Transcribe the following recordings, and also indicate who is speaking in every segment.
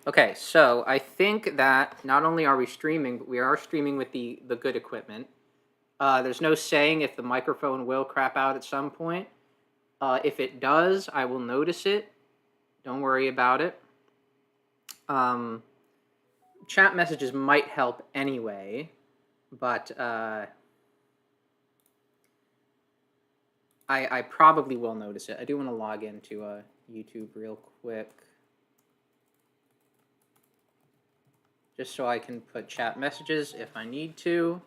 Speaker 1: Okay, so I think that not only are we streaming, but we are streaming with the good equipment. There's no saying if the microphone will crap out at some point. If it does, I will notice it. Don't worry about it. Um, Chat messages might help anyway, but I probably will notice it. I do want to log into YouTube real quick, just so I can put chat messages if I need to.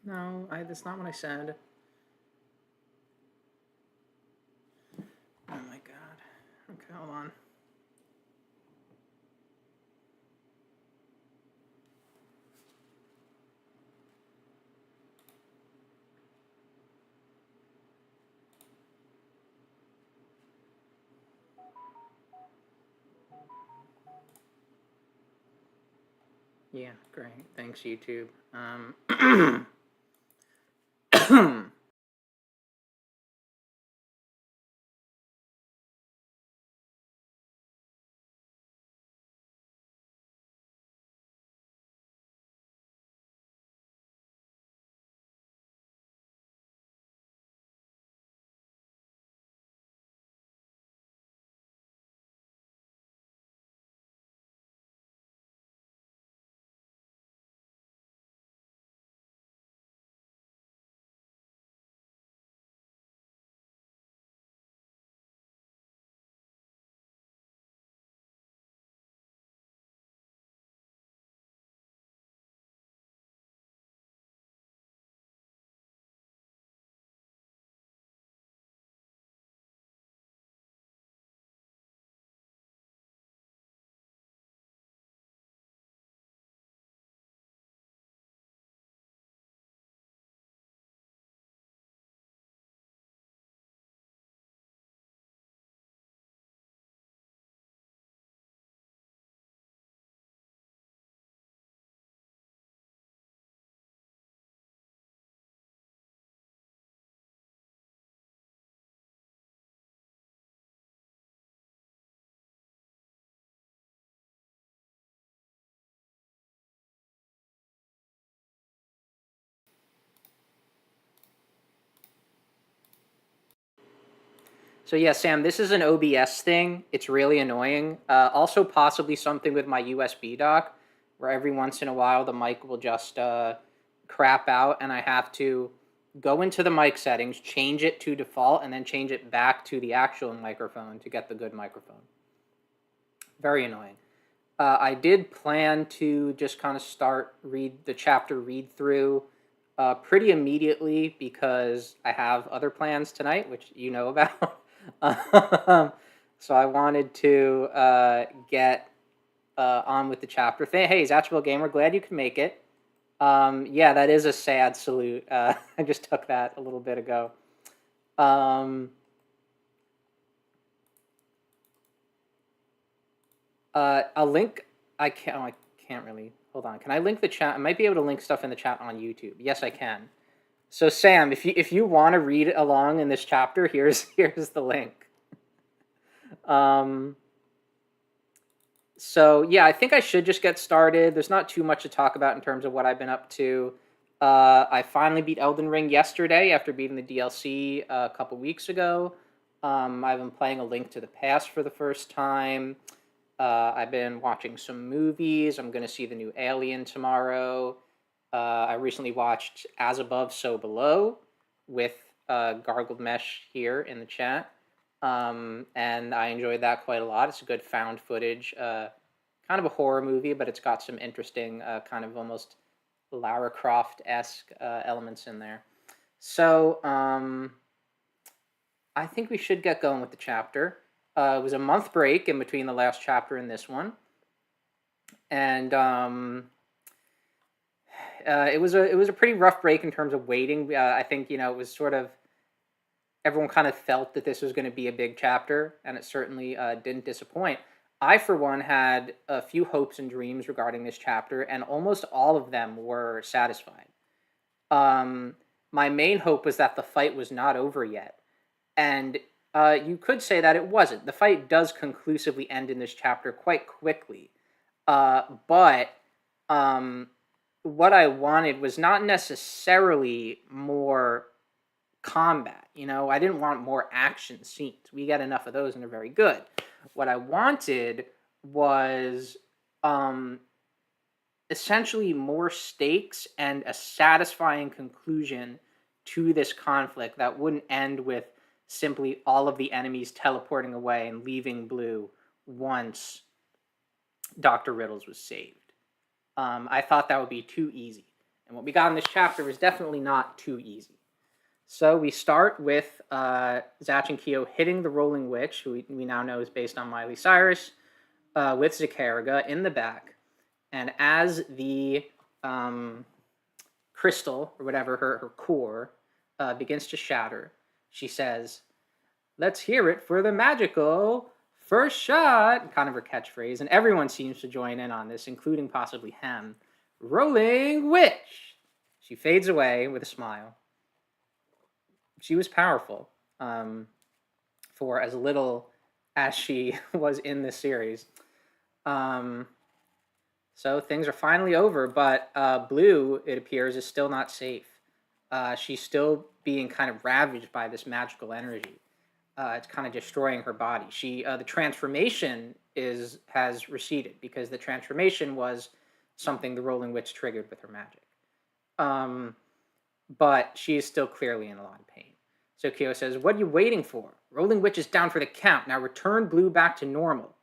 Speaker 1: No, that's not what I said. Oh my god. Okay, hold on. Yeah, great. Thanks, YouTube. So yeah, Sam, this is an OBS thing. It's really annoying. Also, possibly something with my USB dock, where every once in a while the mic will just crap out, and I have to go into the mic settings, change it to default, and then change it back to the actual microphone to get the good microphone. Very annoying. I did plan to just kind of start read the chapter read through pretty immediately because I have other plans tonight, which you know about. So I wanted to get on with the chapter. Hey, Zatchville Gamer, glad you could make it. Yeah, that is a sad salute. I just took that a little bit ago. I'll link. I can't. Oh, I can't really. Hold on. Can I link the chat? I might be able to link stuff in the chat on YouTube. Yes, I can. So Sam, if you want to read along in this chapter, here's the link. Um, so yeah, I think I should just get started. There's not too much to talk about in terms of what I've been up to. I finally beat Elden Ring yesterday after beating the DLC a couple weeks ago. I've been playing A Link to the Past for the first time. I've been watching some movies. I'm going to see the new Alien tomorrow. I recently watched As Above, So Below with Gargled Mesh here in the chat. And I enjoyed that quite a lot. It's a good found footage, kind of a horror movie, but it's got some interesting, kind of almost Lara Croft-esque elements in there. So I think we should get going with the chapter. It was a month break in between the last chapter and this one, and it was a pretty rough break in terms of waiting. I think it was sort of everyone kind of felt that this was going to be a big chapter, and it certainly didn't disappoint. I, for one, had a few hopes and dreams regarding this chapter, and almost all of them were satisfied. Um, my main hope was that the fight was not over yet. And you could say that it wasn't. The fight does conclusively end in this chapter quite quickly. But what I wanted was not necessarily more combat. I didn't want more action scenes. We get enough of those and they're very good. What I wanted was essentially more stakes and a satisfying conclusion to this conflict that wouldn't end with simply all of the enemies teleporting away and leaving Blue once Dr. Riddles was saved. I thought that would be too easy. And what we got in this chapter was definitely not too easy. So we start with Zatch and Kyo hitting the Rolling Witch, who we now know is based on Miley Cyrus, with Zakaraga in the back. And as the crystal, or whatever, her core, begins to shatter, she says, "Let's hear it for the magical first shot," kind of her catchphrase, and everyone seems to join in on this, including possibly Hem. "Rolling Witch!" She fades away with a smile. She was powerful for as little as she was in this series. So things are finally over, but Blue, it appears, is still not safe. She's still being kind of ravaged by this magical energy. It's kind of destroying her body. The transformation has receded because the transformation was something the Rolling Witch triggered with her magic. But she is still clearly in a lot of pain. So Kyo says, "What are you waiting for? Rolling Witch is down for the count. Now return Blue back to normal.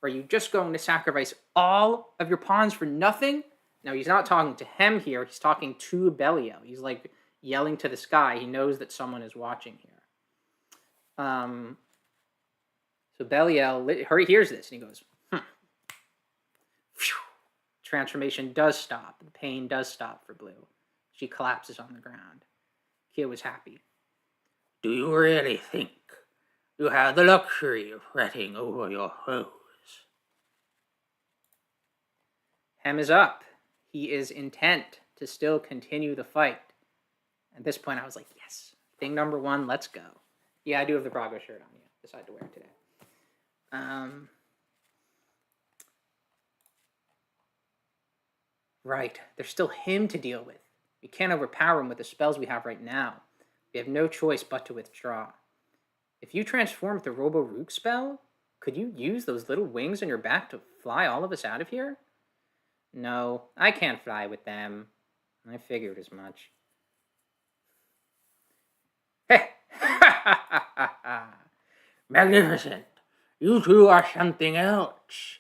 Speaker 1: Are you just going to sacrifice all of your pawns for nothing?" Now, he's not talking to Hem here. He's talking to Belial. He's like yelling to the sky. He knows that someone is watching here. So Belial hears this and he goes, Phew. Transformation does stop. The pain does stop for Blue. She collapses on the ground. Kyo is happy.
Speaker 2: "Do you really think you have the luxury of fretting over your foes?"
Speaker 1: Hem is up. He is intent to still continue the fight. At this point, I was like, yes. Thing number one, let's go. Yeah, I do have the Braga shirt on. Yeah, decided to wear it today. Right. There's still him to deal with. We can't overpower him with the spells we have right now. We have no choice but to withdraw. If you transform the Robo-Rook spell, could you use those little wings on your back to fly all of us out of here? No, I can't fly with them. I figured as much.
Speaker 2: Heh! Magnificent! You two are something else.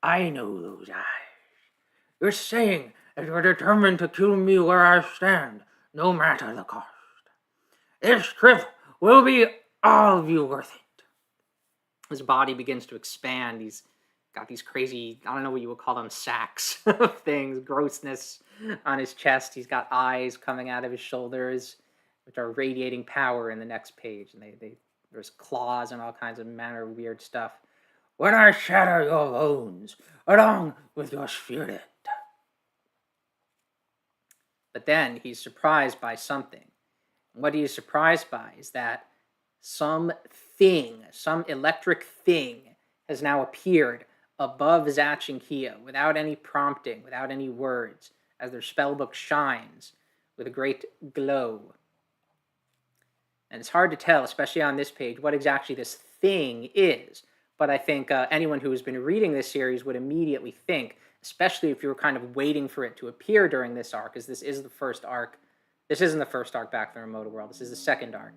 Speaker 2: I know those eyes. You're saying that you're determined to kill me where I stand, no matter the cost. This trip will be all of you worth it.
Speaker 1: His body begins to expand. He's got these crazy, I don't know what you would call them, sacks of things, grossness on his chest. He's got eyes coming out of his shoulders, which are radiating power in the next page. And there's claws and all kinds of manner of weird stuff.
Speaker 2: When I shatter your bones, along with your spirit.
Speaker 1: But then he's surprised by something. And what he is surprised by is that some electric thing has now appeared above Zatch and Kyo without any prompting, without any words, as their spellbook shines with a great glow. And it's hard to tell, especially on this page, what exactly this thing is. But I think anyone who has been reading this series would immediately think, especially if you were kind of waiting for it to appear during this arc, because this is the first arc. This isn't the first arc back in the Remote World. This is the second arc.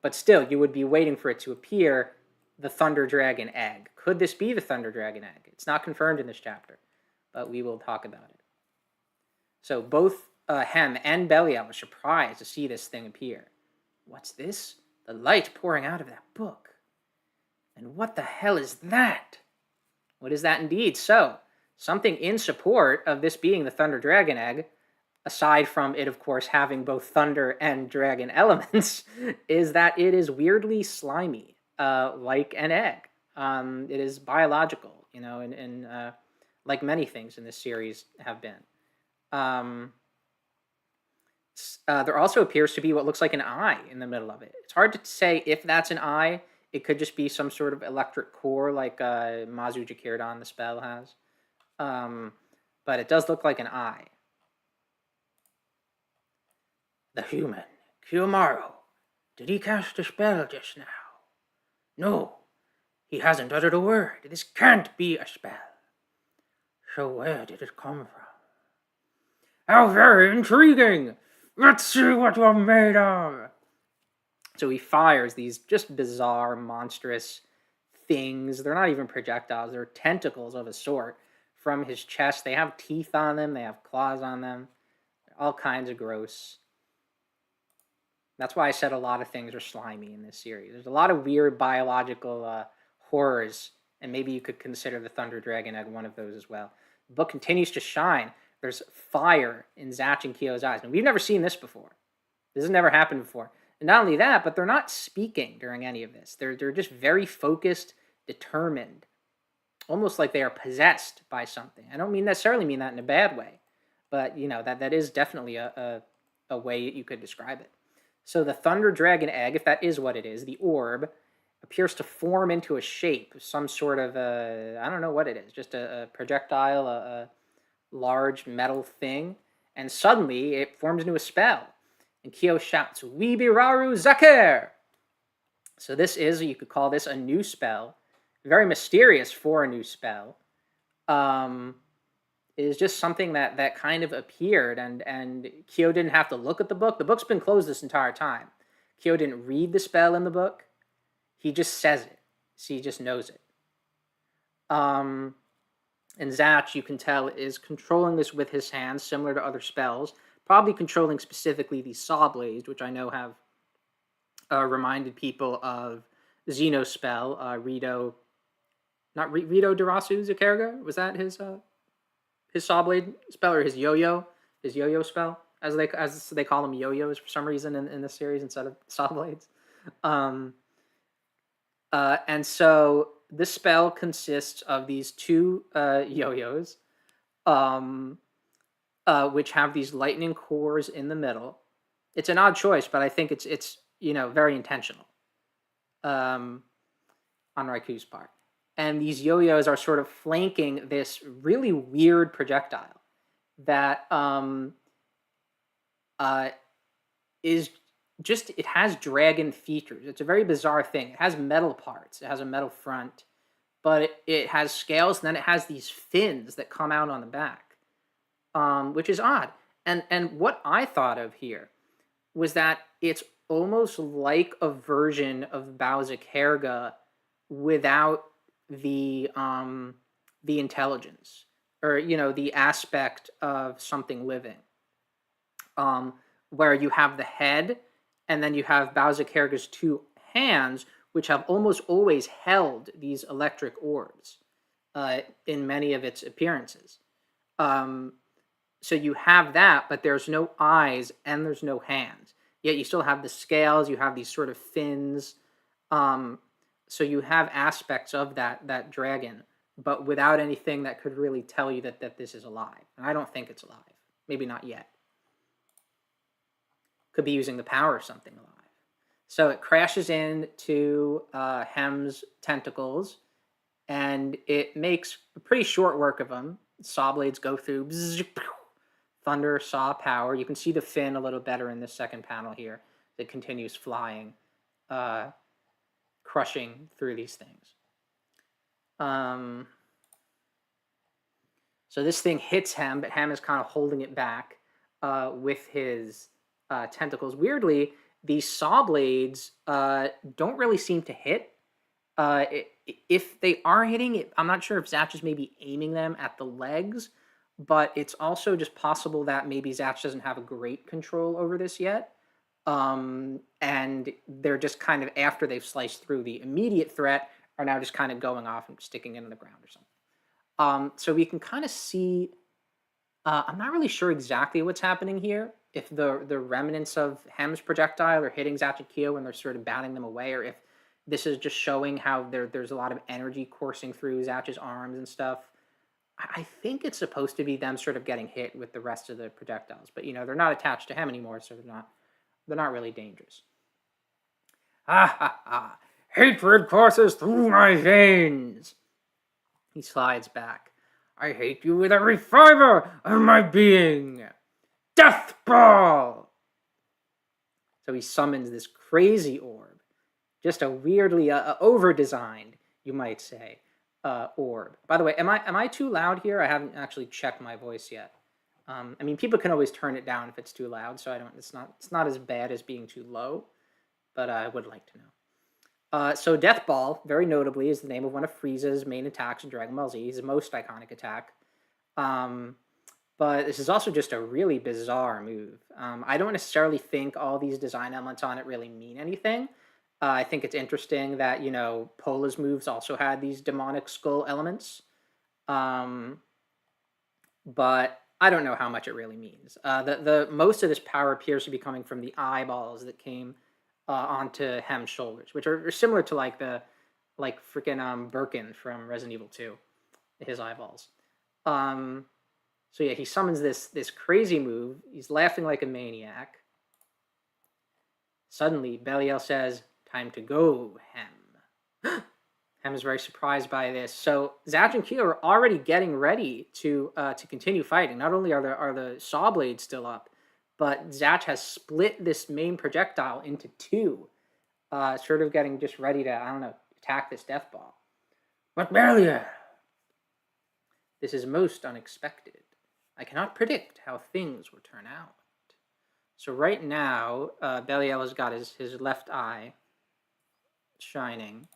Speaker 1: But still, you would be waiting for it to appear, the Thunder Dragon egg. Could this be the Thunder Dragon egg? It's not confirmed in this chapter, but we will talk about it. So both Hem and Belial are surprised to see this thing appear. What's this? The light pouring out of that book. And what the hell is that? What is that indeed? So, something in support of this being the Thunder Dragon egg, aside from it, of course, having both thunder and dragon elements, is that it is weirdly slimy, like an egg. It is biological, and like many things in this series have been. There also appears to be what looks like an eye in the middle of it. It's hard to say if that's an eye. It could just be some sort of electric core like Mazu Jakirdan, the spell, has. Um, but it does look like an eye.
Speaker 2: The human, Kiyomaru. Did he cast a spell just now? No, he hasn't uttered a word. This can't be a spell. So where did it come from? How very intriguing! Let's see what you're made of!
Speaker 1: So he fires these just bizarre, monstrous things. They're not even projectiles, they're tentacles of a sort from his chest. They have teeth on them, they have claws on them. All kinds of gross. That's why I said a lot of things are slimy in this series. There's a lot of weird biological horrors, and maybe you could consider the Thunder Dragon Egg one of those as well. The book continues to shine. There's fire in Zatch and Kyo's eyes. And we've never seen this before. This has never happened before. And not only that, but they're not speaking during any of this. They're just very focused, determined, almost like they are possessed by something. I don't necessarily mean that in a bad way, but that is definitely a way you could describe it. So the Thunder Dragon Egg, if that is what it is, the orb, appears to form into a shape, some sort of I don't know what it is, just a projectile, a large metal thing, and suddenly it forms into a spell. And Kyo shouts, Wibiraru Zakir! So this is, you could call this a new spell, very mysterious for a new spell. It is just something that kind of appeared, and Kyo didn't have to look at the book. The book's been closed this entire time. Kyo didn't read the spell in the book. He just says it. So he just knows it. And Zatch, you can tell, is controlling this with his hands, similar to other spells. Probably controlling specifically the Saw Blades, which I know have reminded people of Zeno's spell, Rito Darasu Zakerga? Was that his Saw Blade spell, or his yo-yo spell, as they call them yo-yos for some reason in this series instead of Saw Blades. And so this spell consists of these two yo-yos, which have these lightning cores in the middle. It's an odd choice, but I think it's very intentional on Raiku's part. And these yo-yos are sort of flanking this really weird projectile that is just, it has dragon features. It's a very bizarre thing. It has metal parts. It has a metal front, but it has scales, and then it has these fins that come out on the back, which is odd. And what I thought of here was that it's almost like a version of Bowserkerga without the intelligence, or the aspect of something living, where you have the head, and then you have Bowserkerga's two hands, which have almost always held these electric orbs in many of its appearances. So you have that, but there's no eyes and there's no hands. Yet you still have the scales, you have these sort of fins. So you have aspects of that dragon, but without anything that could really tell you that this is alive. And I don't think it's alive. Maybe not yet. Could be using the power of something alive. So it crashes into Hem's tentacles, and it makes a pretty short work of them. Saw blades go through, bzz, thunder, saw power. You can see the fin a little better in this second panel here. It continues flying, crushing through these things. So this thing hits Hem, but Hem is kind of holding it back with his tentacles. Weirdly, these saw blades don't really seem to hit. If they are hitting it, I'm not sure if Zatch is maybe aiming them at the legs, but it's also just possible that maybe Zatch doesn't have a great control over this yet. And they're just kind of, after they've sliced through the immediate threat, are now just kind of going off and sticking into the ground or something. So we can kind of see, I'm not really sure exactly what's happening here. If the remnants of Hem's projectile are hitting Zatch and Kyo and they're sort of batting them away, or if this is just showing how there's a lot of energy coursing through Zatch's arms and stuff. I think it's supposed to be them sort of getting hit with the rest of the projectiles, but they're not attached to him anymore, so they're not really dangerous.
Speaker 2: Ha ha ha! Hatred courses through my veins.
Speaker 1: He slides back.
Speaker 2: I hate you with every fiber of my being. Death Ball!
Speaker 1: So he summons this crazy orb, just a weirdly over-designed, you might say, orb. By the way, am I too loud here? I haven't actually checked my voice yet. I mean, people can always turn it down if it's too loud, so it's not as bad as being too low, but I would like to know. So Death Ball, very notably, is the name of one of Frieza's main attacks in Dragon Ball Z. His most iconic attack. But this is also just a really bizarre move. I don't necessarily think all these design elements on it really mean anything. I think it's interesting that, Pola's moves also had these demonic skull elements. But I don't know how much it really means. The most of this power appears to be coming from the eyeballs that came onto Hem's shoulders, which are similar to like freaking Birkin from Resident Evil 2, his eyeballs. So yeah, he summons this crazy move. He's laughing like a maniac. Suddenly, Belial says, "Time to go, Hem." Hem is very surprised by this. So Zatch and Kyo are already getting ready to continue fighting. Not only are the saw blades still up, but Zatch has split this main projectile into two, sort of getting just ready to attack this Death Ball.
Speaker 2: But Belial,
Speaker 1: this is most unexpected. I cannot predict how things will turn out. So right now, Belial has got his left eye shining.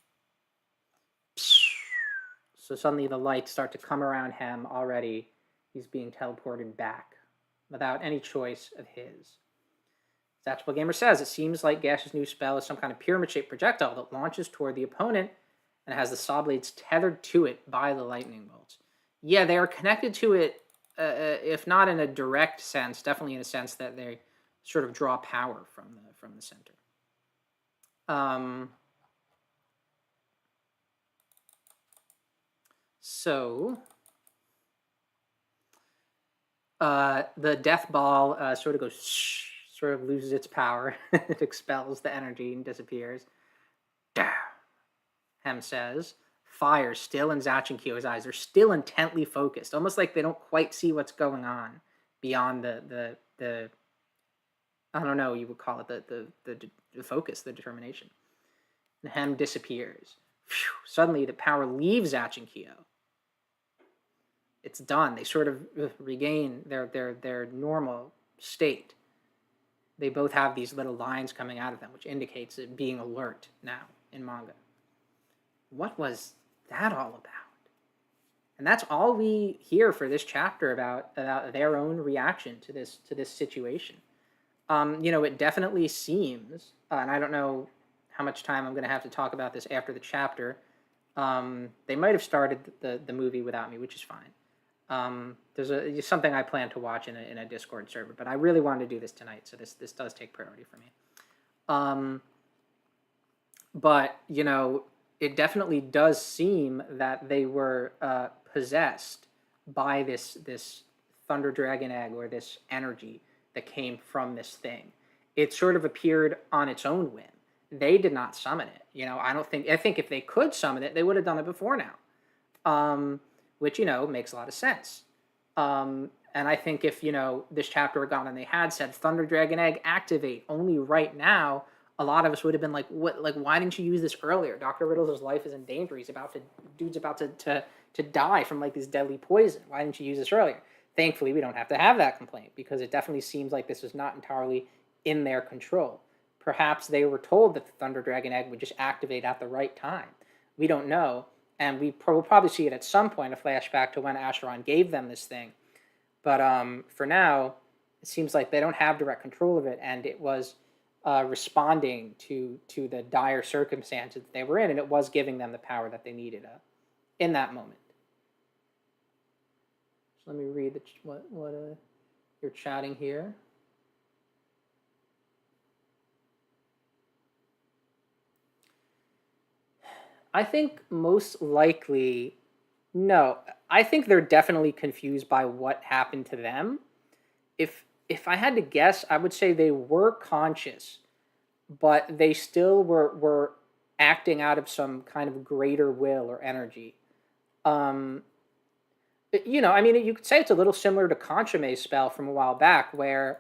Speaker 1: So suddenly the lights start to come around him already. He's being teleported back without any choice of his. Zatchable Gamer says, it seems like Gash's new spell is some kind of pyramid-shaped projectile that launches toward the opponent and has the saw blades tethered to it by the lightning bolts. Yeah, they are connected to it, if not in a direct sense, definitely in a sense that they sort of draw power from the center. So the Death Ball sort of goes, sort of loses its power. It expels the energy and disappears. Hem says, fire still in Zatch and Kyo's eyes. They're still intently focused, almost like they don't quite see what's going on beyond the I don't know, you would call it the focus, the determination. And Hem disappears. Phew, suddenly the power leaves Zatch and Kyo. It's done. They sort of regain their normal state. They both have these little lines coming out of them, which indicates it being alert now in manga. What was that all about? And that's all we hear for this chapter about their own reaction to this situation. It definitely seems, and I don't know how much time I'm going to have to talk about this after the chapter. They might have started the movie without me, which is fine. There's something I plan to watch in a Discord server, but I really wanted to do this tonight, so this does take priority for me. But it definitely does seem that they were possessed by this Thunder Dragon Egg, or this energy that came from this thing. It sort of appeared on its own whim. They did not summon it. I think if they could summon it, they would have done it before now. Which, makes a lot of sense. And I think if, this chapter had gone and they had said, Thunder Dragon Egg, activate only right now, a lot of us would have been like, what? Like, why didn't you use this earlier? Dr. Riddle's life is in danger. Dude's about to die from, like, this deadly poison. Why didn't you use this earlier? Thankfully, we don't have to have that complaint, because it definitely seems like this is not entirely in their control. Perhaps they were told that the Thunder Dragon Egg would just activate at the right time. We don't know. And we'll probably see it at some point, a flashback to when Acheron gave them this thing. But for now, it seems like they don't have direct control of it, and it was responding to the dire circumstances that they were in, and it was giving them the power that they needed in that moment. So let me read what you're chatting here. I think most likely No, I think they're definitely confused by what happened to them. If I had to guess, I would say they were conscious, but they still were acting out of some kind of greater will or energy. Um, I mean, you could say it's a little similar to Consume's spell from a while back, where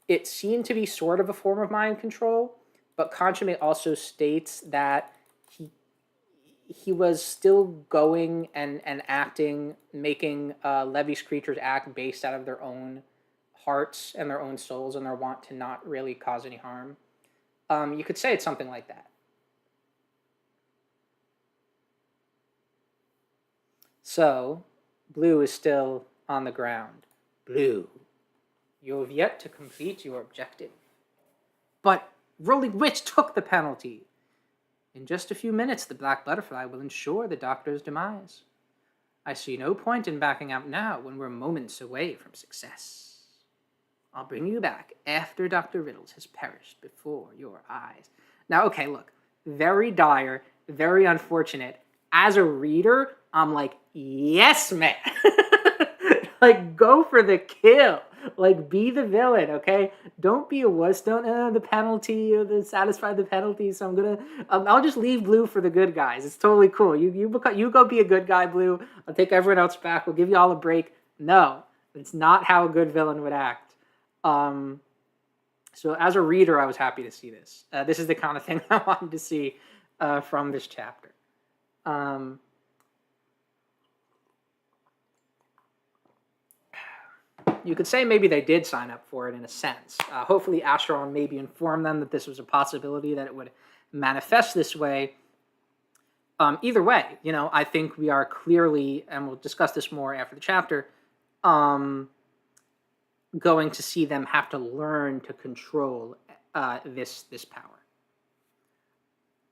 Speaker 1: it seemed to be sort of a form of mind control, but Consume also states that he he was still going and acting, making Levy's creatures act based out of their own hearts and their own souls and their want to not really cause any harm. You could say it's something like that. So, Blue is still on the ground. Blue, you have yet to complete your objective. But Rolling Witch took the penalty. In just a few minutes, the Black Butterfly will ensure the Doctor's demise. I see no point in backing out now when we're moments away from success. I'll bring you back after Dr. Riddles has perished before your eyes. Now, okay, look, very dire, very unfortunate. As a reader, I'm like, yes, man. Like, go for the kill. Like, be the villain, okay? Don't be a wuss. Don't the penalty or satisfy the penalty. So I'm gonna, I'll just leave Blue for the good guys. It's totally cool. You go be a good guy, Blue. I'll take everyone else back. We'll give you all a break. No, it's not how a good villain would act. So as a reader, I was happy to see this. This is the kind of thing I wanted to see from this chapter. You could say maybe they did sign up for it in a sense. Hopefully Acheron maybe informed them that this was a possibility, that it would manifest this way. Either way, I think we are clearly, and we'll discuss this more after the chapter, going to see them have to learn to control this power.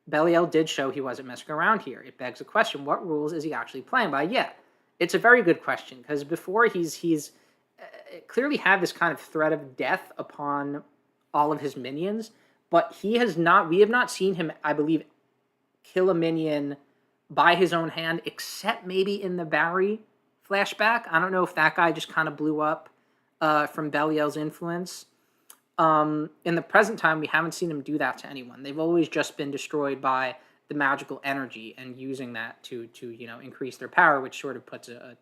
Speaker 1: Belial did show he wasn't messing around here. It begs the question, what rules is he actually playing by? Yeah, it's a very good question, because before he's clearly had this kind of threat of death upon all of his minions, but we have not seen him, I believe, kill a minion by his own hand, except maybe in the Barry flashback. I don't know if that guy just kind of blew up from Belial's influence. In the present time, we haven't seen him do that to anyone. They've always just been destroyed by the magical energy and using that to increase their power, which sort of puts a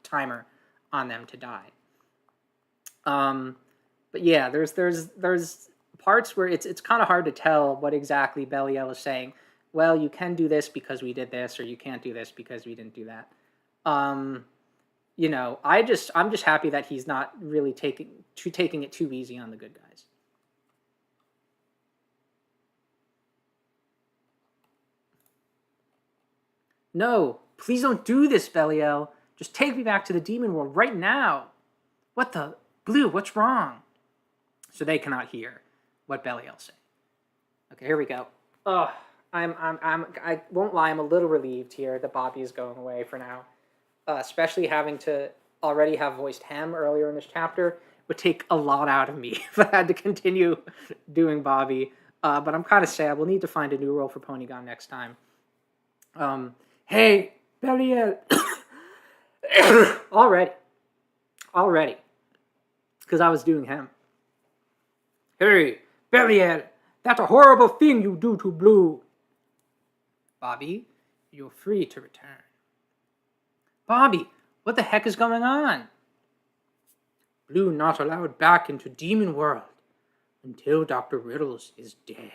Speaker 1: timer on them to die. But yeah, there's parts where it's kind of hard to tell what exactly Belial is saying. Well, you can do this because we did this, or you can't do this because we didn't do that. I'm just happy that he's not really taking it too easy on the good guys. No, please don't do this, Belial. Just take me back to the demon world right now. What the? Blue, what's wrong? So they cannot hear what Belial say. Okay, here we go. I won't lie, I'm a little relieved here that Bobby is going away for now. Especially having to already have voiced Hem earlier in this chapter would take a lot out of me if I had to continue doing Bobby. But I'm kind of sad. We'll need to find a new role for Ponygon next time. Hey, Belial. Already. Because I was doing Hem. Hey, Belial, that's a horrible thing you do to Blue. Bobby, you're free to return. Bobby, what the heck is going on? Blue not allowed back into Demon World until Dr. Riddles is dead.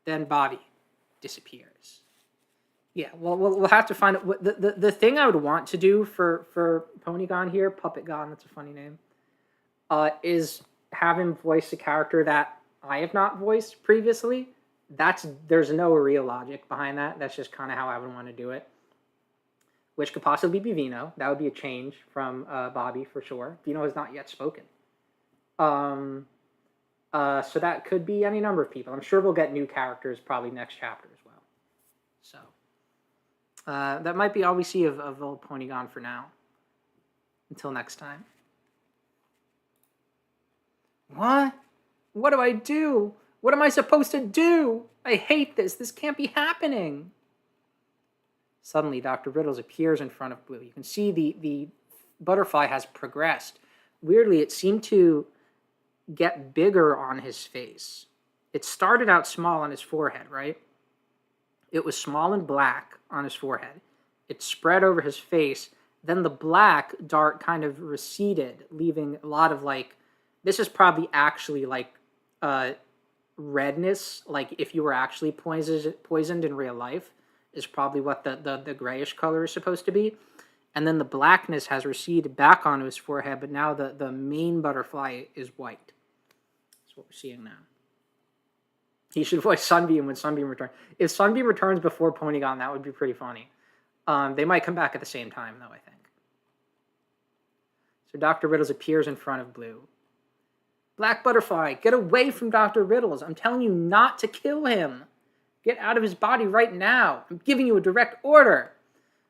Speaker 1: Then Bobby disappears. Yeah, well, we'll have to find out. The thing I would want to do for Ponygon here, Puppetgon, that's a funny name, is have him voice a character that I have not voiced previously. There's no real logic behind that. That's just kind of how I would want to do it. Which could possibly be Vino. That would be a change from Bobby for sure. Vino has not yet spoken. So that could be any number of people. I'm sure we'll get new characters probably next chapter as well. So that might be all we see of old Ponygon for now. Until next time. What? What do I do? What am I supposed to do? I hate this. This can't be happening. Suddenly, Dr. Riddles appears in front of Blue. You can see the butterfly has progressed. Weirdly, it seemed to get bigger on his face. It started out small on his forehead, right? It was small and black on his forehead. It spread over his face. Then the black dart kind of receded, leaving a lot of like, this is probably actually like redness, like if you were actually poisoned in real life, is probably what the grayish color is supposed to be. And then the blackness has receded back onto his forehead, but now the main butterfly is white. That's what we're seeing now. He should voice Sunbeam when Sunbeam returns. If Sunbeam returns before Ponygon, that would be pretty funny. They might come back at the same time, though, I think. So Dr. Riddles appears in front of Blue. Black Butterfly, get away from Dr. Riddles. I'm telling you not to kill him. Get out of his body right now. I'm giving you a direct order.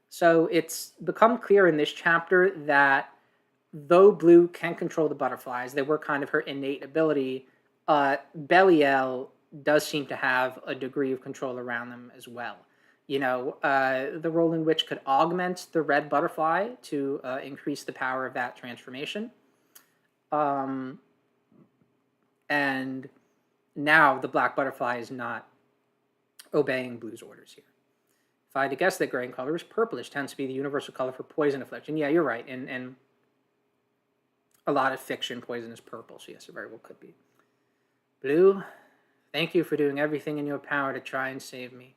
Speaker 1: So it's become clear in this chapter that though Blue can control the butterflies, they were kind of her innate ability, Belial does seem to have a degree of control around them as well. You know, the Rolling Witch could augment the red butterfly to increase the power of that transformation. And now the black butterfly is not obeying Blue's orders here. If I had to guess, that gray in color is purplish, tends to be the universal color for poison affliction. Yeah, you're right. And a lot of fiction, poison is purple, so yes, it very well could be. Blue, thank you for doing everything in your power to try and save me.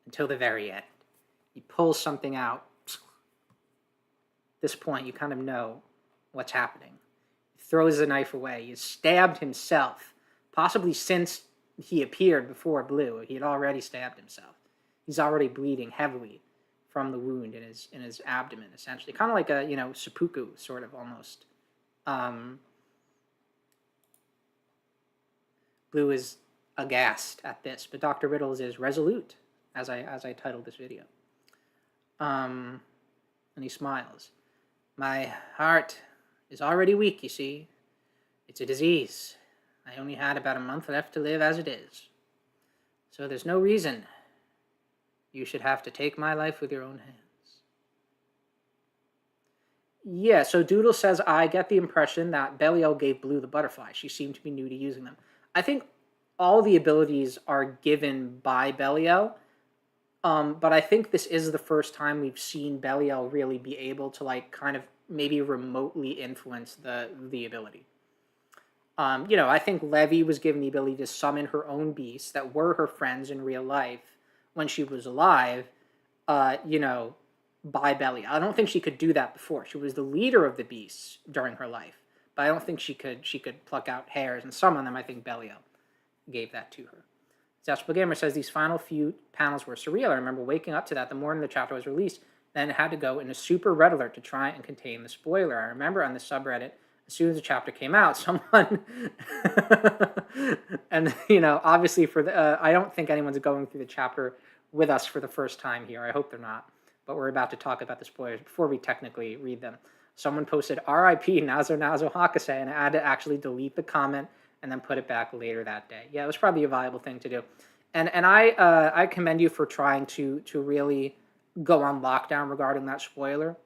Speaker 1: Until the very end. He pulls something out. At this point, you kind of know what's happening. He throws the knife away. He stabbed himself. Possibly since he appeared before Blue, he had already stabbed himself. He's already bleeding heavily from the wound in his abdomen, essentially. Kind of like a, seppuku, sort of, almost. Blue is aghast at this, but Dr. Riddles is resolute, as I titled this video. And he smiles. My heart is already weak, you see. It's a disease. I only had about a month left to live as it is. So there's no reason you should have to take my life with your own hands. Yeah, so Doodle says, I get the impression that Belial gave Blue the butterfly. She seemed to be new to using them. I think all the abilities are given by Belial, but I think this is the first time we've seen Belial really be able to, like, kind of maybe remotely influence the ability. I think Levy was given the ability to summon her own beasts that were her friends in real life when she was alive, by Belial. I don't think she could do that before. She was the leader of the beasts during her life, but I don't think she could pluck out hairs and summon them. I think Belial gave that to her. Zatch Gamer says these final few panels were surreal. I remember waking up to that the morning the chapter was released, then had to go in a super red alert to try and contain the spoiler. I remember on the subreddit, as soon as the chapter came out, someone, and obviously for the, I don't think anyone's going through the chapter with us for the first time here. I hope they're not, but we're about to talk about the spoilers before we technically read them. Someone posted R.I.P. Nazo Hakase, and I had to actually delete the comment and then put it back later that day. Yeah, it was probably a viable thing to do, and I commend you for trying to really go on lockdown regarding that spoiler.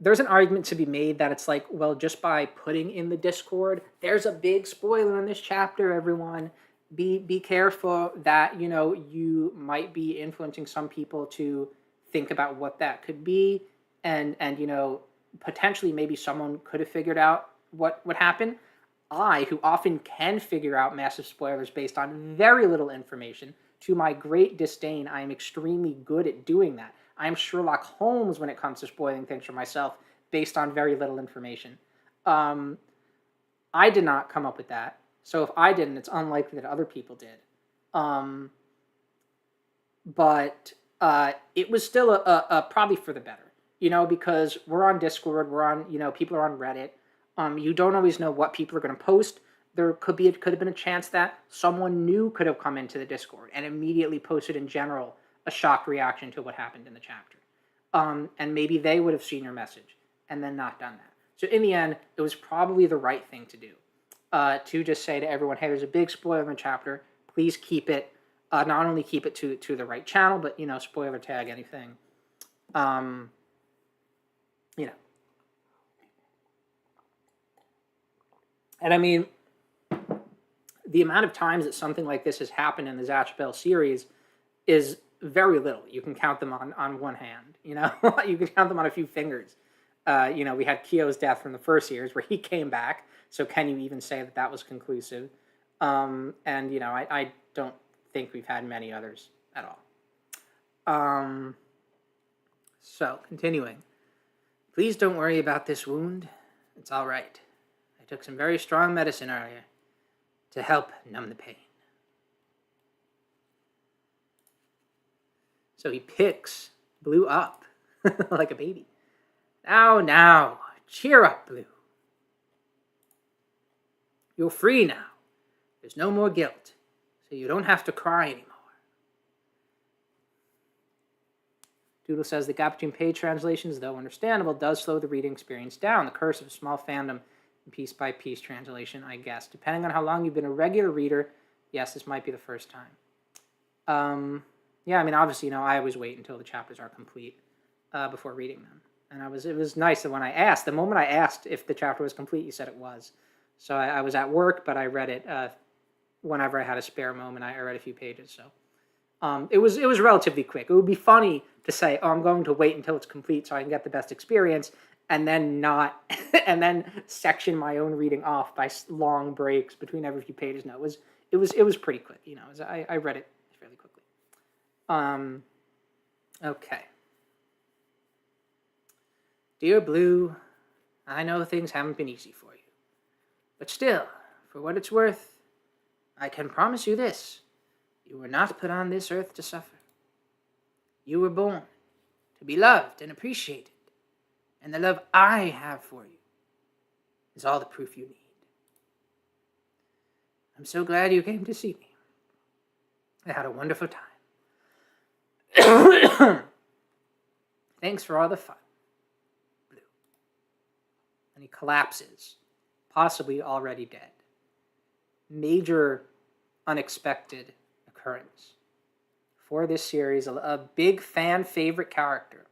Speaker 1: There's an argument to be made that it's like, well, just by putting in the Discord, there's a big spoiler in this chapter, everyone. Be careful that, you might be influencing some people to think about what that could be. And potentially maybe someone could have figured out what would happen. I, who often can figure out massive spoilers based on very little information, to my great disdain, I am extremely good at doing that. I am Sherlock Holmes when it comes to spoiling things for myself based on very little information. I did not come up with that. So if I didn't, it's unlikely that other people did. But it was still a probably for the better, because we're on Discord, we're on, people are on Reddit. You don't always know what people are going to post. It could have been a chance that someone new could have come into the Discord and immediately posted in general a shocked reaction to what happened in the chapter. And maybe they would have seen your message and then not done that. So in the end, it was probably the right thing to do, to just say to everyone, hey, there's a big spoiler in the chapter. Please keep it not only keep it to the right channel, but spoiler tag anything. Um, you know, and I mean, the amount of times that something like this has happened in the Zatch Bell series is very little. You can count them on one hand. You can count them on a few fingers. We had Kyo's death from the first series where he came back. So can you even say that was conclusive? I don't think we've had many others at all. So continuing. Please don't worry about this wound. It's all right. I took some very strong medicine earlier to help numb the pain. So he picks Blue up like a baby. Now, cheer up, Blue. You're free now. There's no more guilt, so you don't have to cry anymore. Doodle says the gap between page translations, though understandable, does slow the reading experience down. The curse of a small fandom in piece-by-piece translation, I guess. Depending on how long you've been a regular reader, yes, this might be the first time. Yeah, I mean, obviously, I always wait until the chapters are complete before reading them. And it was nice that when I asked, the moment I asked if the chapter was complete, you said it was. So I was at work, but I read it whenever I had a spare moment. I read a few pages, so it was relatively quick. It would be funny to say, "Oh, I'm going to wait until it's complete so I can get the best experience," and then not, and then section my own reading off by long breaks between every few pages. No, it was pretty quick. I read it fairly quickly. Okay. Dear Blue, I know things haven't been easy for you, but still, for what it's worth, I can promise you this. You were not put on this earth to suffer. You were born to be loved and appreciated, and the love I have for you is all the proof you need. I'm so glad you came to see me. I had a wonderful time. Thanks for all the fun, Blue. And he collapses, possibly already dead. Major unexpected occurrence for this series. A big fan favorite character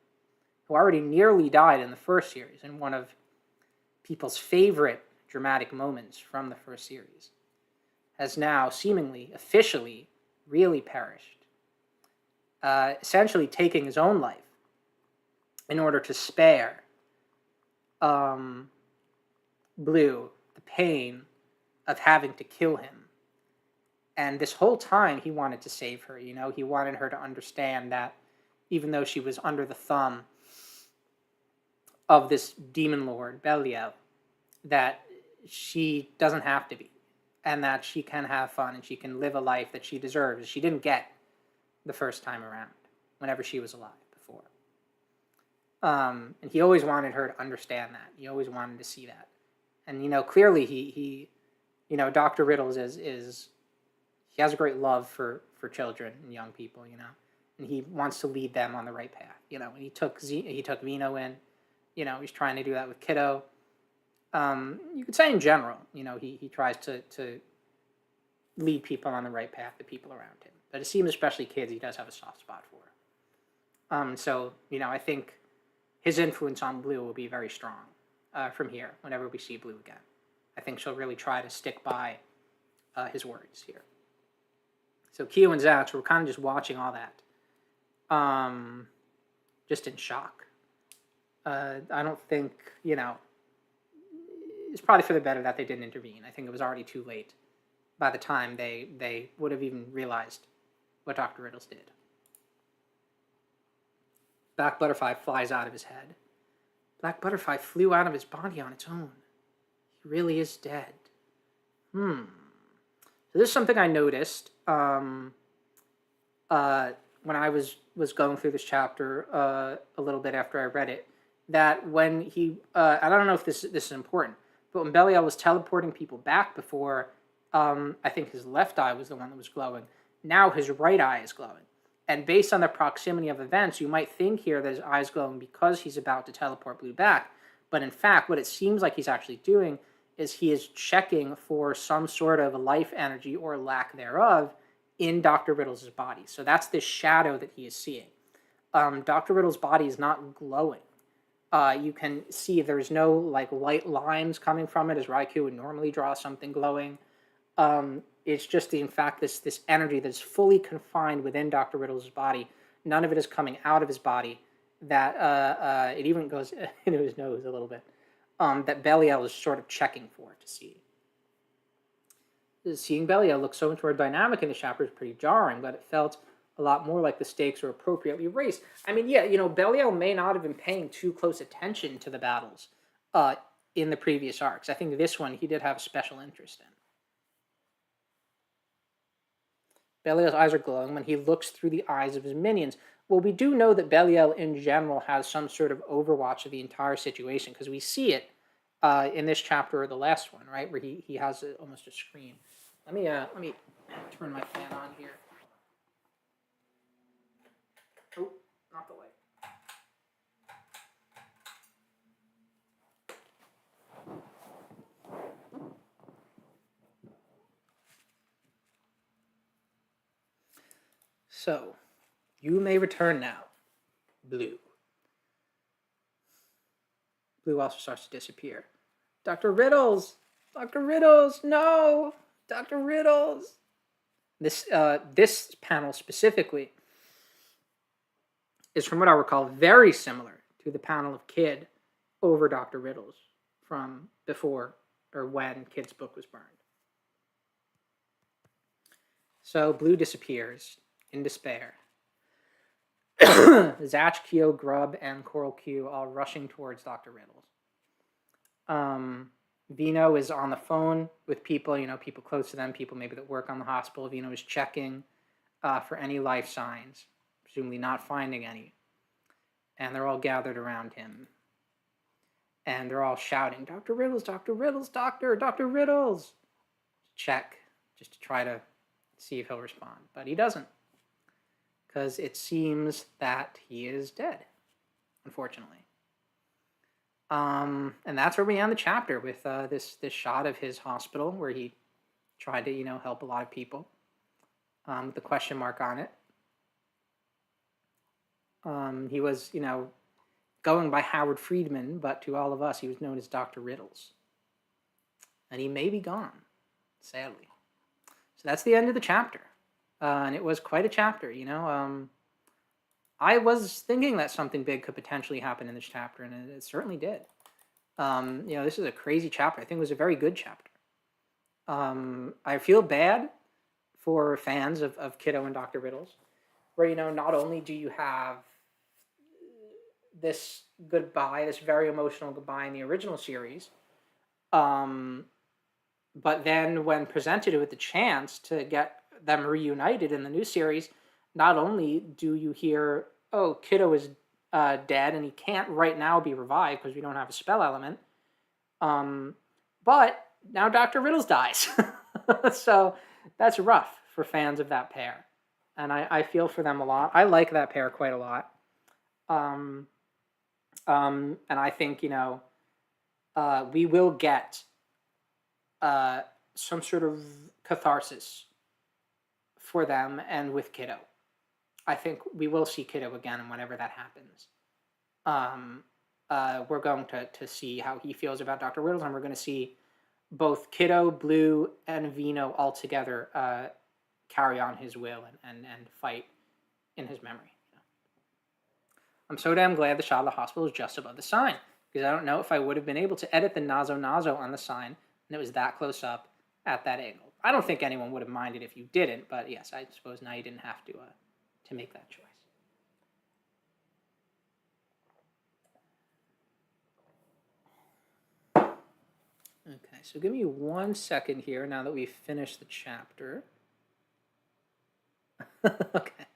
Speaker 1: who already nearly died in the first series, in one of people's favorite dramatic moments from the first series, has now seemingly, officially, really perished. Essentially taking his own life in order to spare Blue the pain of having to kill him. And this whole time he wanted to save her. He wanted her to understand that even though she was under the thumb of this demon lord, Belial, that she doesn't have to be, and that she can have fun and she can live a life that she deserves. She didn't get the first time around, whenever she was alive before. And he always wanted her to understand that. He always wanted to see that. And, clearly he Dr. Riddles is he has a great love for children and young people, and he wants to lead them on the right path. And he took Vino in, he's trying to do that with Kiddo. You could say in general, he tries to lead people on the right path, the people around him. But it seems, especially kids, he does have a soft spot for. So, I think his influence on Blue will be very strong from here, whenever we see Blue again. I think she'll really try to stick by his words here. So Kyo and Zatch were kind of just watching all that, just in shock. I don't think, it's probably for the better that they didn't intervene. I think it was already too late by the time they would have even realized what Dr. Riddles did. Black Butterfly flies out of his head. Black Butterfly flew out of his body on its own. He really is dead. So this is something I noticed when I was going through this chapter a little bit after I read it, that when he, I don't know if this is important, but when Belial was teleporting people back before, I think his left eye was the one that was glowing. Now his right eye is glowing. And based on the proximity of events, you might think here that his eye is glowing because he's about to teleport Blue back. But in fact, what it seems like he's actually doing is he is checking for some sort of life energy or lack thereof in Dr. Riddles' body. So that's this shadow that he is seeing. Dr. Riddle's body is not glowing. You can see there's no like light lines coming from it as Raikou would normally draw something glowing. It's just in fact this energy that's fully confined within Dr. Riddle's body. None of it is coming out of his body. That it even goes into his nose a little bit. That Belial is sort of checking for to see. Seeing Belial look so much more dynamic in the chapter is pretty jarring, but it felt a lot more like the stakes were appropriately raised. I mean, yeah, Belial may not have been paying too close attention to the battles in the previous arcs. I think this one he did have a special interest in. Belial's eyes are glowing when he looks through the eyes of his minions. Well, we do know that Belial in general has some sort of overwatch of the entire situation, because we see it in this chapter or the last one, right, where he has almost a screen. Let me turn my fan on here. Oh, not the light. So, you may return now, Blue. Blue also starts to disappear. Dr. Riddles! Dr. Riddles! No! Dr. Riddles! This panel specifically is, from what I recall, very similar to the panel of Kid over Dr. Riddles from before or when Kid's book was burned. So Blue disappears in despair. Zatch, Kyo, Grub, and Coral Q all rushing towards Dr. Riddles. Vino is on the phone with people, people close to them, people maybe that work on the hospital. Vino is checking for any life signs, presumably not finding any. And they're all gathered around him. And they're all shouting, Dr. Riddles, Dr. Riddles, Dr. Riddles! Check, just to try to see if he'll respond. But he doesn't. Because it seems that he is dead, unfortunately. And that's where we end the chapter, with this shot of his hospital where he tried to, help a lot of people, with the question mark on it. He was, going by Howard Friedman, but to all of us, he was known as Dr. Riddles. And he may be gone, sadly. So that's the end of the chapter. And it was quite a chapter, I was thinking that something big could potentially happen in this chapter, and it certainly did. This is a crazy chapter. I think it was a very good chapter. I feel bad for fans of Kiddo and Dr. Riddles, where, not only do you have this goodbye, this very emotional goodbye in the original series, but then when presented with the chance to get them reunited in the new series, not only do you hear, oh, Kiddo is dead and he can't right now be revived because we don't have a spell element, but now Dr. Riddles dies. So that's rough for fans of that pair. And I feel for them a lot. I like that pair quite a lot. And I think, we will get some sort of catharsis for them and with Kiddo. I think we will see Kiddo again whenever that happens. We're going to see how he feels about Dr. Riddles, and we're going to see both Kiddo, Blue, and Vino all together carry on his will and fight in his memory. I'm so damn glad the shot of the hospital is just above the sign, because I don't know if I would have been able to edit the Nazo on the sign, and it was that close up at that angle. I don't think anyone would have minded if you didn't, but yes, I suppose now you didn't have to make that choice. Okay, so give me 1 second here now that we've finished the chapter. Okay.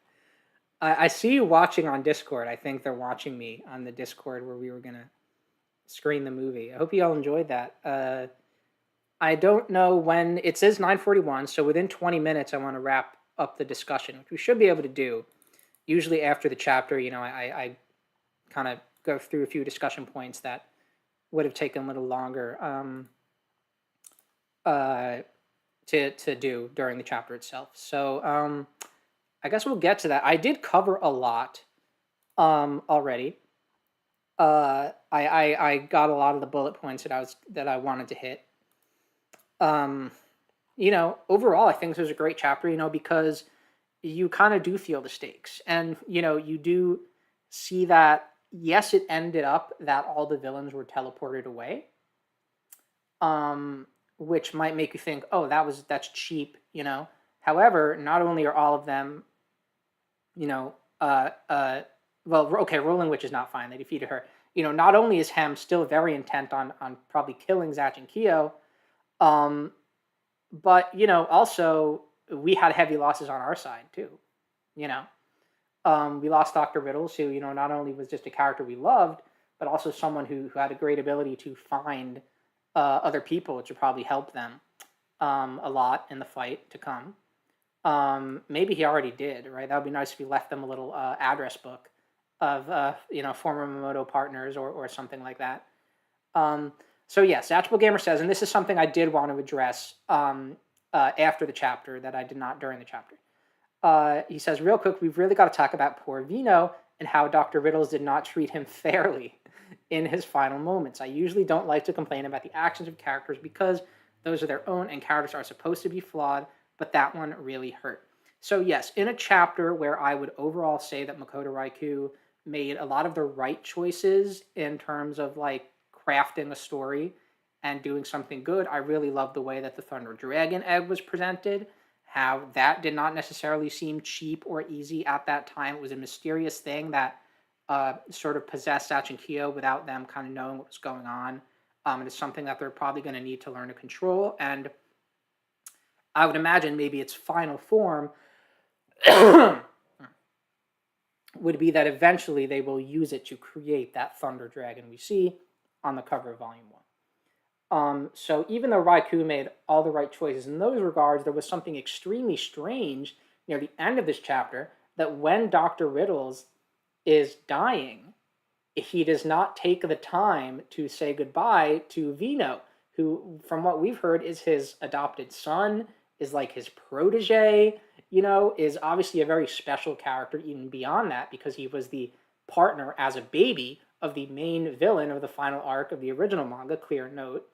Speaker 1: I see you watching on Discord. I think they're watching me on the Discord where we were going to screen the movie. I hope you all enjoyed that. I don't know when. It says 9:41, so within 20 minutes I want to wrap up the discussion, which we should be able to do. Usually after the chapter, I kind of go through a few discussion points that would have taken a little longer to do during the chapter itself. So I guess we'll get to that. I did cover a lot already. I got a lot of the bullet points that I wanted to hit. Um, Overall, I think this was a great chapter. Because you kind of do feel the stakes, and you do see that. Yes, it ended up that all the villains were teleported away, um, which might make you think, oh, that's cheap. However, not only are all of them, you know, well, okay, Rolling Witch is not fine. They defeated her. Not only is Hem still very intent on probably killing Zatch and Kyo, um, but also we had heavy losses on our side too. You know, we lost Dr. Riddles, who not only was just a character we loved, but also someone who had a great ability to find other people to probably help them a lot in the fight to come. Maybe he already did, right? That would be nice if he left them a little address book of former Momoto partners or something like that. So yes, Zatchable Gamer says, and this is something I did want to address after the chapter that I did not during the chapter. He says, real quick, we've really got to talk about poor Vino and how Dr. Riddles did not treat him fairly in his final moments. I usually don't like to complain about the actions of characters because those are their own and characters are supposed to be flawed, but that one really hurt. So yes, in a chapter where I would overall say that Makoto Raikou made a lot of the right choices in terms of like crafting a story and doing something good, I really loved the way that the Thunder Dragon egg was presented, how that did not necessarily seem cheap or easy at that time. It was a mysterious thing that sort of possessed Zatch and Kyo without them kind of knowing what was going on. It is something that they're probably going to need to learn to control, and I would imagine maybe its final form would be that eventually they will use it to create that Thunder Dragon we see on the cover of Volume 1. So even though Raikou made all the right choices in those regards, there was something extremely strange near the end of this chapter that when Dr. Riddles is dying, he does not take the time to say goodbye to Vino, who, from what we've heard, is his adopted son, is like his protege, is obviously a very special character even beyond that because he was the partner as a baby of the main villain of the final arc of the original manga, Clear Note.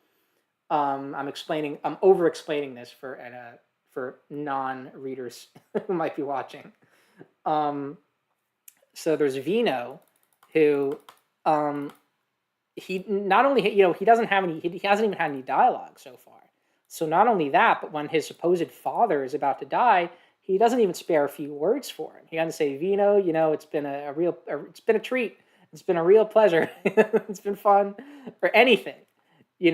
Speaker 1: I'm over explaining this for non-readers who might be watching. So there's Vino, who he not only he doesn't have any he hasn't even had any dialogue so far. So not only that, but when his supposed father is about to die, he doesn't even spare a few words for him. He doesn't say, Vino, it's been it's been a treat. It's been a real pleasure. It's been fun, or anything. He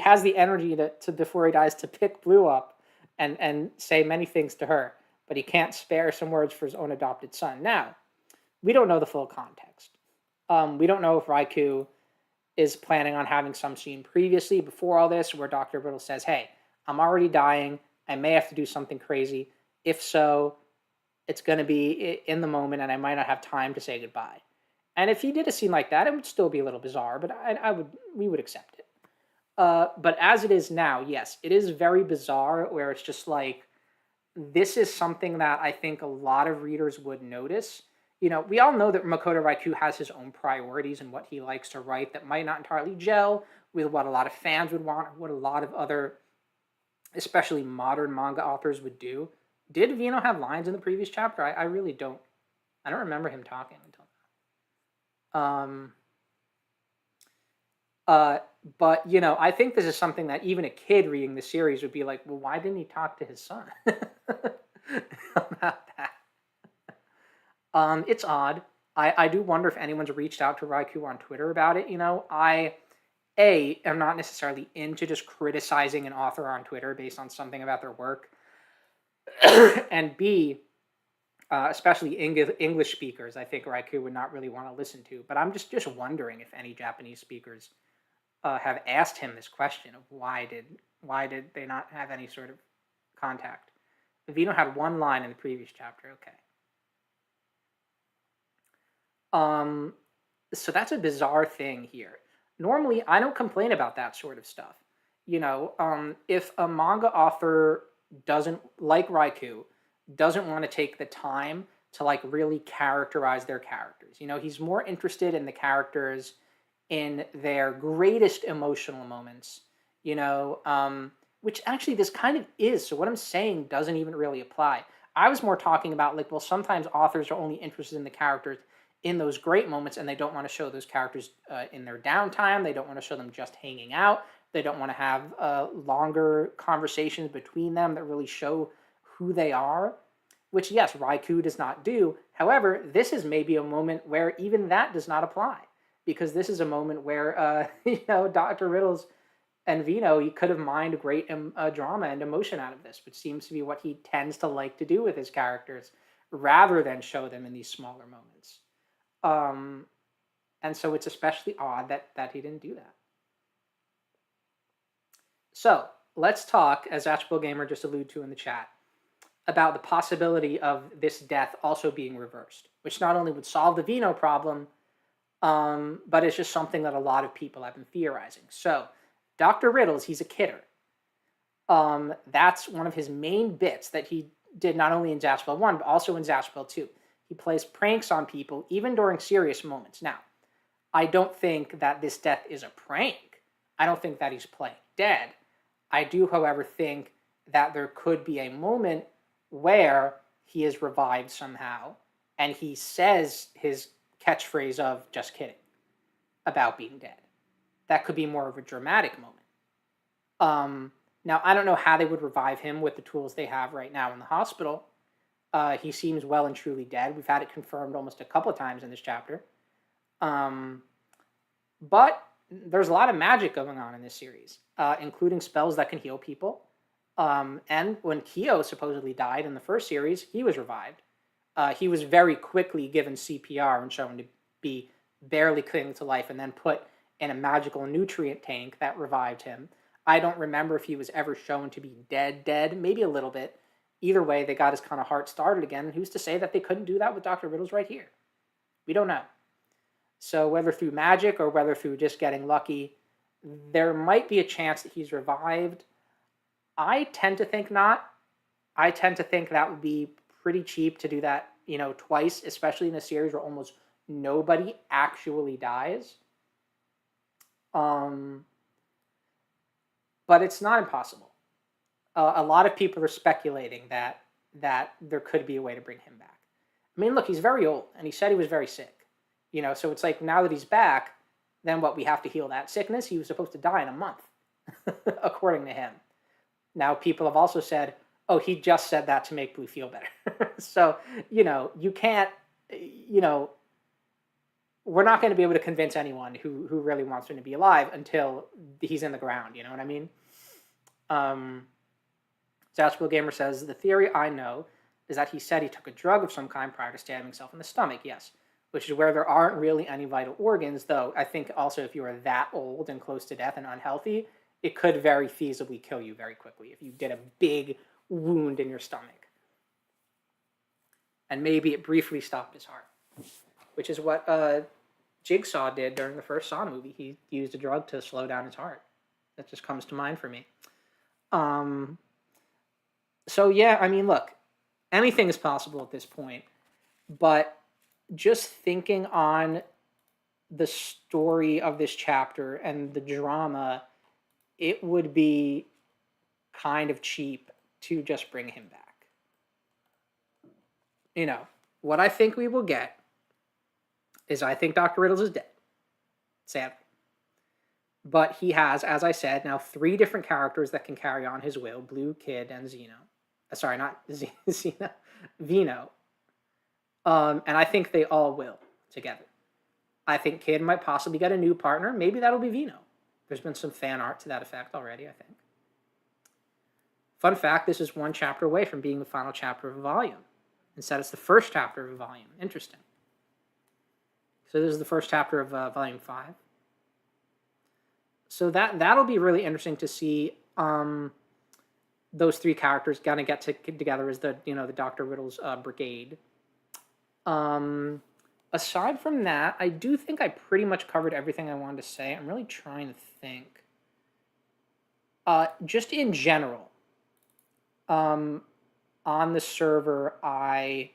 Speaker 1: has the energy to before he dies to pick Blue up and say many things to her, but he can't spare some words for his own adopted son. Now, we don't know the full context. We don't know if Raikou is planning on having some scene previously before all this where Dr. Riddle says, hey, I'm already dying. I may have to do something crazy. If so, it's going to be in the moment and I might not have time to say goodbye. And if he did a scene like that, it would still be a little bizarre, but we would accept it. But as it is now, yes, it is very bizarre where it's just like, this is something that I think a lot of readers would notice. We all know that Makoto Raikou has his own priorities and what he likes to write that might not entirely gel with what a lot of fans would want, or what a lot of other, especially modern manga authors would do. Did Vino have lines in the previous chapter? I really don't. I don't remember him talking until now. But I think this is something that even a kid reading the series would be like, well, why didn't he talk to his son about that? It's odd. I do wonder if anyone's reached out to Raikou on Twitter about it. I am not necessarily into just criticizing an author on Twitter based on something about their work, and B, especially English speakers, I think Raikou would not really want to listen to. But I'm just wondering if any Japanese speakers have asked him this question of why did they not have any sort of contact. Vino had one line in the previous chapter. Okay. So that's a bizarre thing here. Normally, I don't complain about that sort of stuff. if a manga author doesn't like Raikou, doesn't want to take the time to like really characterize their characters. He's more interested in the characters in their greatest emotional moments, which actually this kind of is. So what I'm saying doesn't even really apply. I was more talking about like, well, sometimes authors are only interested in the characters in those great moments, and they don't want to show those characters in their downtime. They don't want to show them just hanging out. They don't want to have longer conversations between them that really show who they are, which, yes, Raikou does not do. However, this is maybe a moment where even that does not apply, because this is a moment where, Dr. Riddles and Vino, he could have mined great drama and emotion out of this, which seems to be what he tends to like to do with his characters, rather than show them in these smaller moments. And so it's especially odd that he didn't do that. So let's talk, as Zatch Gamer just alluded to in the chat, about the possibility of this death also being reversed, which not only would solve the Vino problem, but it's just something that a lot of people have been theorizing. So Dr. Riddles, he's a kidder. That's one of his main bits that he did not only in Zatch 1, but also in Zatch 2. He plays pranks on people, even during serious moments. Now, I don't think that this death is a prank. I don't think that he's playing dead. I do, however, think that there could be a moment where he is revived somehow, and he says his catchphrase of "just kidding" about being dead. That could be more of a dramatic moment. Now, I don't know how they would revive him with the tools they have right now in the hospital. He seems well and truly dead. We've had it confirmed almost a couple of times in this chapter. But there's a lot of magic going on in this series, including spells that can heal people. And when Kyo supposedly died in the first series, he was revived. He was very quickly given CPR and shown to be barely clinging to life, and then put in a magical nutrient tank that revived him. I don't remember if he was ever shown to be dead, maybe a little bit. Either way, they got his kind of heart started again, and who's to say that they couldn't do that with Dr. Riddles right here? We don't know. So whether through magic or whether through just getting lucky, there might be a chance that he's revived. I tend to think not. I tend to think that would be pretty cheap to do that, twice, especially in a series where almost nobody actually dies. But it's not impossible. A lot of people are speculating that there could be a way to bring him back. I mean, look, he's very old, and he said he was very sick. So it's like, now that he's back, then what, we have to heal that sickness? He was supposed to die in a month, according to him. Now, people have also said, oh, he just said that to make Blue feel better. So, you can't, we're not going to be able to convince anyone who really wants him to be alive until he's in the ground, you know what I mean? Zatch Gamer says, the theory I know is that he said he took a drug of some kind prior to stabbing himself in the stomach, yes. Which is where there aren't really any vital organs, though I think also if you are that old and close to death and unhealthy, it could very feasibly kill you very quickly if you did a big wound in your stomach. And maybe it briefly stopped his heart, which is what Jigsaw did during the first Saw movie. He used a drug to slow down his heart. That just comes to mind for me. So yeah, I mean, look, anything is possible at this point, but just thinking on the story of this chapter and the drama, it would be kind of cheap to just bring him back. What I think we will get is, I think Dr. Riddles is dead, sadly. But he has, as I said, now 3 different characters that can carry on his will: Blue, Kid, and Zeno. Sorry, not Zeno, Vino. And I think they all will together. I think Kid might possibly get a new partner. Maybe that'll be Vino. There's been some fan art to that effect already, I think. Fun fact, this is 1 chapter away from being the final chapter of a volume. Instead, it's the first chapter of a volume. Interesting. So this is the first chapter of volume 5. So that'll be really interesting to see those 3 characters kind of get together as the Dr. Riddles brigade. Aside from that, I do think I pretty much covered everything I wanted to say. I'm really trying to think. Just in general, um, on the server, I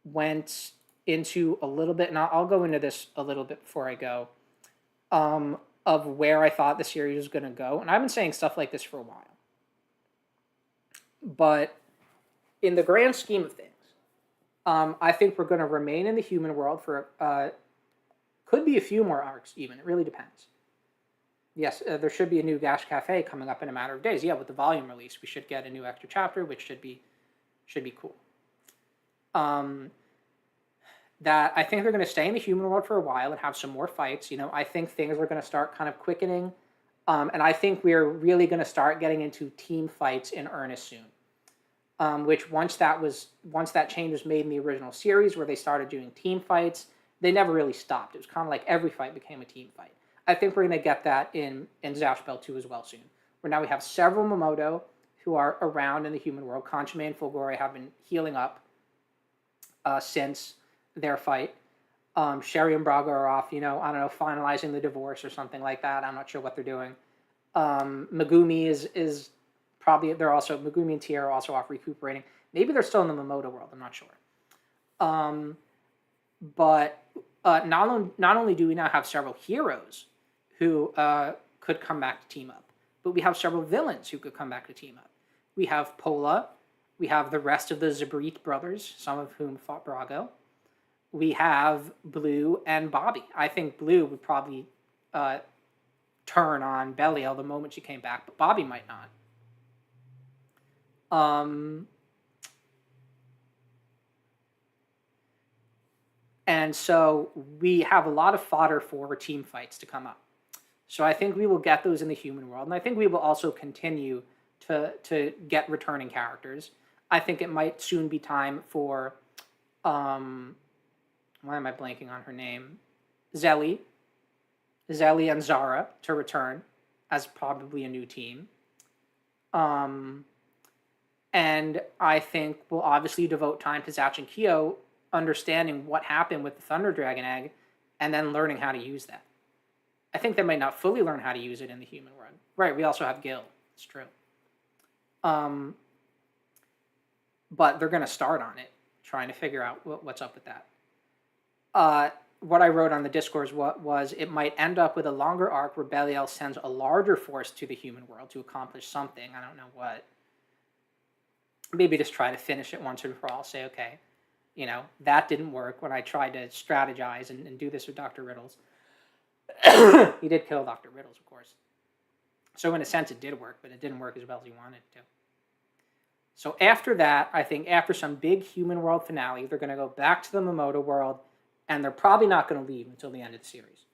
Speaker 1: went into a little bit, and I'll go into this a little bit before I go, of where I thought the series was going to go. And I've been saying stuff like this for a while. But in the grand scheme of things, I think we're going to remain in the human world for, could be a few more arcs even. It really depends. Yes, there should be a new Gash Cafe coming up in a matter of days. Yeah, with the volume release, we should get a new extra chapter, which should be cool. That I think they're going to stay in the human world for a while and have some more fights. I think things are going to start kind of quickening, and I think we're really going to start getting into team fights in earnest soon. Which once that change was made in the original series, where they started doing team fights, they never really stopped. It was kind of like every fight became a team fight. I think we're going to get that in Zatch Bell 2 as well soon, where now we have several Momoto who are around in the human world. Conchime and Fulgore have been healing up since their fight. Sherry and Braga are off, I don't know, finalizing the divorce or something like that. I'm not sure what they're doing. Megumi is probably, Megumi and Tia are also off recuperating. Maybe they're still in the Momoto world, I'm not sure. But not only do we now have several heroes who could come back to team up, but we have several villains who could come back to team up. We have Pola, we have the rest of the Zabrit brothers, some of whom fought Brago. We have Blue and Bobby. I think Blue would probably turn on Belial the moment she came back, but Bobby might not. And so we have a lot of fodder for team fights to come up. So I think we will get those in the human world, and I think we will also continue to get returning characters. I think it might soon be time for, why am I blanking on her name? Zelly and Zara to return as probably a new team. And I think we'll obviously devote time to Zatch and Kyo understanding what happened with the Thunder Dragon Egg and then learning how to use that. I think they might not fully learn how to use it in the human world. Right, we also have Gil. It's true. But they're going to start on it, trying to figure out what's up with that. What I wrote on the Discord was it might end up with a longer arc where Belial sends a larger force to the human world to accomplish something. I don't know what. Maybe just try to finish it once and for all. Say, okay, that didn't work when I tried to strategize and do this with Dr. Riddles. He did kill Dr. Riddles, of course. So in a sense, it did work, but it didn't work as well as he wanted it to. So after that, I think after some big human world finale, they're going to go back to the Momoto world, and they're probably not going to leave until the end of the series.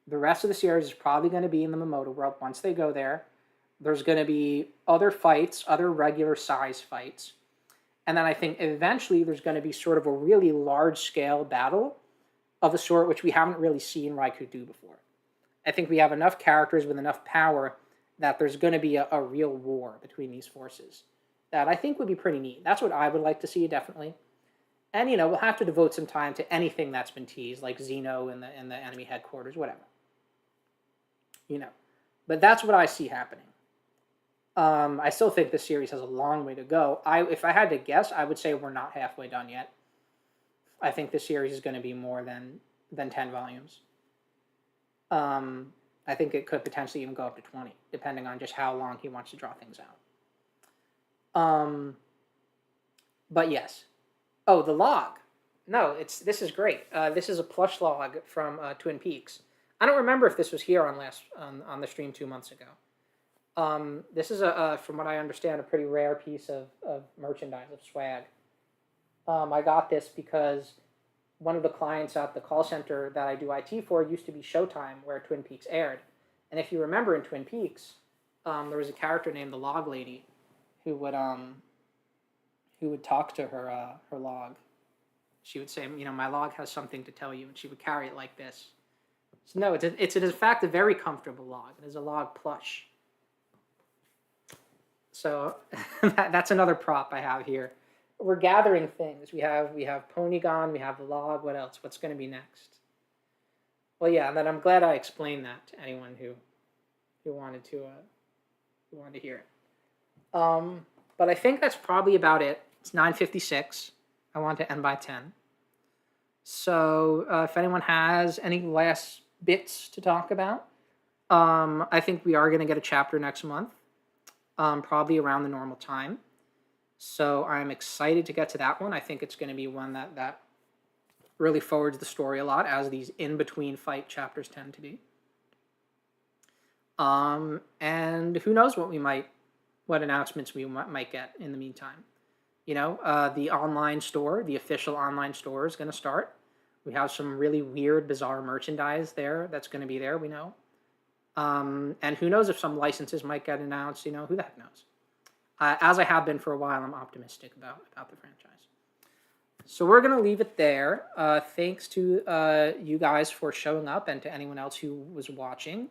Speaker 1: The rest of the series is probably going to be in the Momoto world. Once they go there, there's going to be other fights, other regular size fights. And then I think eventually there's going to be sort of a really large-scale battle of a sort which we haven't really seen Raikou do before. I think we have enough characters with enough power that there's going to be a real war between these forces that I think would be pretty neat. That's what I would like to see, definitely. And, we'll have to devote some time to anything that's been teased, like Xeno in the enemy headquarters, whatever. But that's what I see happening. I still think this series has a long way to go. If I had to guess, I would say we're not halfway done yet. I think this series is going to be more than 10 volumes. I think it could potentially even go up to 20, depending on just how long he wants to draw things out. But yes. Oh, the log. No, this is great. This is a plush log from Twin Peaks. I don't remember if this was here on the stream 2 months ago. This is from what I understand, a pretty rare piece of merchandise, of swag. I got this because one of the clients at the call center that I do IT for used to be Showtime, where Twin Peaks aired. And if you remember in Twin Peaks, there was a character named the Log Lady who would talk to her log. She would say, my log has something to tell you, and she would carry it like this. So no, it's in fact a very comfortable log. It is a log plush. So that's another prop I have here. We're gathering things. We have Ponygon, we have the log. What else? What's going to be next? Well, yeah, and then I'm glad I explained that to anyone who wanted to who wanted to hear it. But I think that's probably about it. It's 9:56. I want to end by 10. So if anyone has any last bits to talk about, I think we are going to get a chapter next month, probably around the normal time. So I'm excited to get to that one. I think it's going to be one that really forwards the story a lot, as these in-between fight chapters tend to be. And who knows what announcements we might get in the meantime. You know, the online store, the official online store is going to start. We have some really weird, bizarre merchandise there that's going to be there, we know. And who knows if some licenses might get announced, you know, who the heck knows. As I have been for a while, I'm optimistic about the franchise. So we're going to leave it there. Thanks to you guys for showing up and to anyone else who was watching.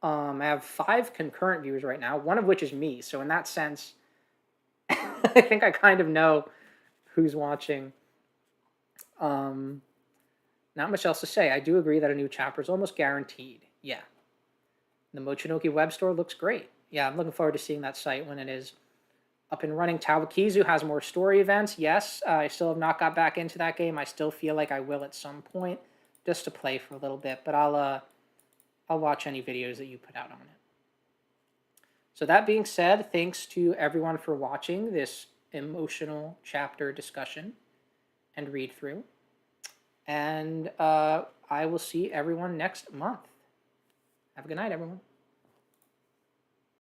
Speaker 1: I have 5 concurrent viewers right now, one of which is me. So in that sense, I think I kind of know who's watching. Not much else to say. I do agree that a new chapter is almost guaranteed. Yeah. The Mochinoki web store looks great. Yeah, I'm looking forward to seeing that site when it is up and running. Tawakizu has more story events. Yes, I still have not got back into that game. I still feel like I will at some point, just to play for a little bit. But I'll watch any videos that you put out on it. So that being said, thanks to everyone for watching this emotional chapter discussion and read through. And I will see everyone next month. Have a good night, everyone.